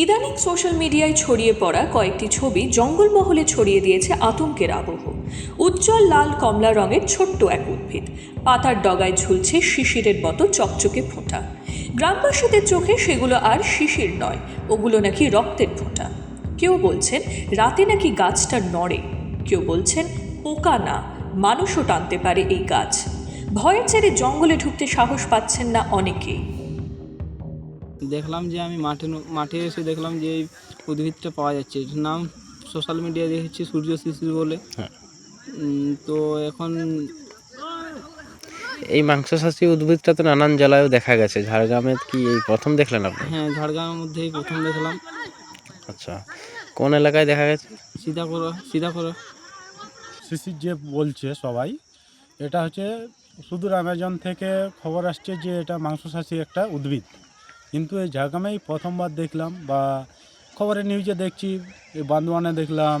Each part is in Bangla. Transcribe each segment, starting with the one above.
ইদানিং সোশ্যাল মিডিয়ায় ছড়িয়ে পড়া কয়েকটি ছবি জঙ্গলমহলে ছড়িয়ে দিয়েছে আতঙ্কের আবহ। উজ্জ্বল লাল কমলা রঙের ছোট্ট এক উদ্ভিদ, পাতার ডগায় ঝুলছে শিশিরের মতো চকচকে ফোঁটা। গ্রামবাসীদের চোখে সেগুলো আর শিশির নয়, ওগুলো নাকি রক্তের ফোঁটা। কেউ বলছেন রাতে নাকি গাছটা নড়ে, কেউ বলছেন পোকা না মানুষও টানতে পারে এই গাছ। ভয়ের ছেড়ে জঙ্গলে ঢুকতে সাহস পাচ্ছেন না অনেকেই। দেখলাম যে আমি মাঠে এসে দেখলাম যে এই উদ্ভিদটা পাওয়া যাচ্ছে। এটার নাম সোশ্যাল মিডিয়ায় দেখেছি সূর্য শিশির বলে। তো এখন এই মাংসাশী উদ্ভিদটা তো নানান জেলায়ও দেখা গেছে, ঝাড়গ্রামে কি এই প্রথম দেখলেন আপনি? হ্যাঁ, ঝাড়গ্রামের মধ্যেই প্রথম দেখলাম। আচ্ছা, কোন এলাকায় দেখা গেছে? সীতাকোড়া। শিশির যে বলছে সবাই, এটা হচ্ছে সুদূর অ্যামাজন থেকে খবর আসছে যে এটা মাংসাশী একটা উদ্ভিদ, কিন্তু এই ঝাড়গ্রামেই প্রথমবার দেখলাম, বা খবরে নিউজে দেখছি, এই বান্দোয়ানে দেখলাম,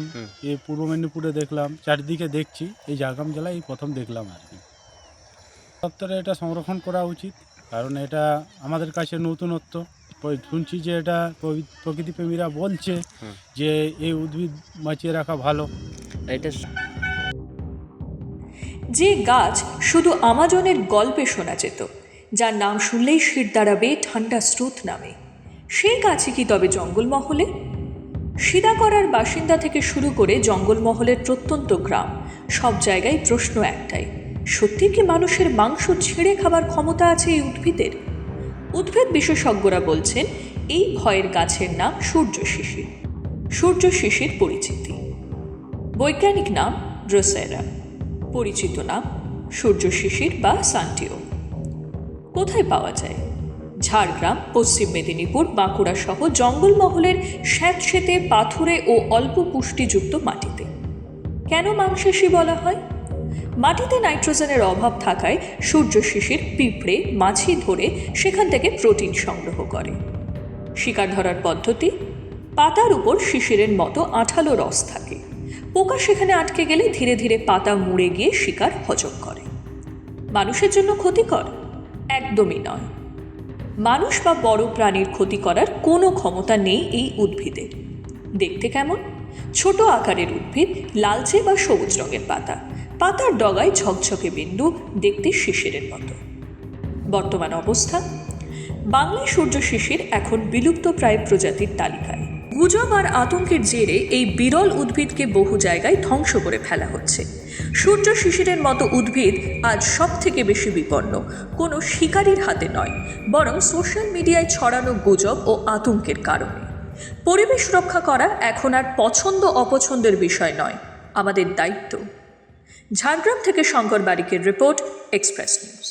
এই পূর্ব মেদিনীপুরে দেখলাম, চারিদিকে দেখছি, এই ঝাড়গ্রাম জেলায় এই প্রথম দেখলাম আর কি। দপ্তরে এটা সংরক্ষণ করা উচিত, কারণ এটা আমাদের কাছে নতুনত্ব। শুনছি যে এটা প্রকৃতিপ্রেমীরা বলছে যে এই উদ্ভিদ বাঁচিয়ে রাখা ভালো। এটা যে গাছ শুধু আমাজনের গল্পে শোনা যেত, যার নাম শুনলেই শির দাঁড়াবে ঠান্ডা স্রোত নামে, সেই গাছই কি তবে জঙ্গলমহলে? সিদাকরার বাসিন্দা থেকে শুরু করে জঙ্গলমহলের প্রত্যন্ত গ্রাম, সব জায়গায় প্রশ্ন একটাই, সত্যি কি মানুষের মাংস ছিঁড়ে খাবার ক্ষমতা আছে এই উদ্ভিদের? উদ্ভিদ বিশেষজ্ঞরা বলছেন এই ভয়ের গাছের নাম সূর্য শিশির। সূর্য শিশির পরিচিতি, বৈজ্ঞানিক নাম ড্রোসেরা, পরিচিত নাম সূর্য শিশির বা সান্টিও। কোথায় পাওয়া যায়? ঝাড়গ্রাম, পশ্চিম মেদিনীপুর, বাঁকুড়া সহ জঙ্গলমহলের স্যাঁতসেঁতে পাথুরে ও অল্প পুষ্টিযুক্ত মাটিতে। কেন মাংসাশী বলা হয়? মাটিতে নাইট্রোজেনের অভাব থাকায় সূর্য শিশির পিঁপড়ে, মাছি ধরে সেখান থেকে প্রোটিন সংগ্রহ করে। শিকার ধরার পদ্ধতি: পাতার উপর শিশিরের মতো আঠালো রস থাকে, পোকা সেখানে আটকে গেলে ধীরে ধীরে পাতা মুড়ে গিয়ে শিকার হজম করে। মানুষের জন্য ক্ষতিকর? একদমই নয়। মানুষ বা বড় প্রাণীর ক্ষতি করার কোনো ক্ষমতা নেই এই উদ্ভিদের। দেখতে কেমন? ছোট আকারের উদ্ভিদ, লালচে বা সবুজ রঙের পাতা, পাতার ডগায় ঝকঝকে বিন্দু, দেখতে শিশিরের মতো। বর্তমান অবস্থা: বাংলায় সূর্য শিশির এখন বিলুপ্ত প্রায় প্রজাতির তালিকায়। গুজব আর আতঙ্কের জেরে এই বিরল উদ্ভিদকে বহু জায়গায় ধ্বংস করে ফেলা হচ্ছে। সূর্য শিশিরের মতো উদ্ভিদ আজ সব থেকে বেশি বিপন্ন কোনো শিকারীর হাতে নয়, বরং সোশ্যাল মিডিয়ায় ছড়ানো গুজব ও আতঙ্কের কারণে। পরিবেশ রক্ষা করা এখন আর পছন্দ অপছন্দের বিষয় নয়, আমাদের দায়িত্ব। ঝাড়গ্রাম থেকে শঙ্কর বারিকের রিপোর্ট, এক্সপ্রেস নিউজ।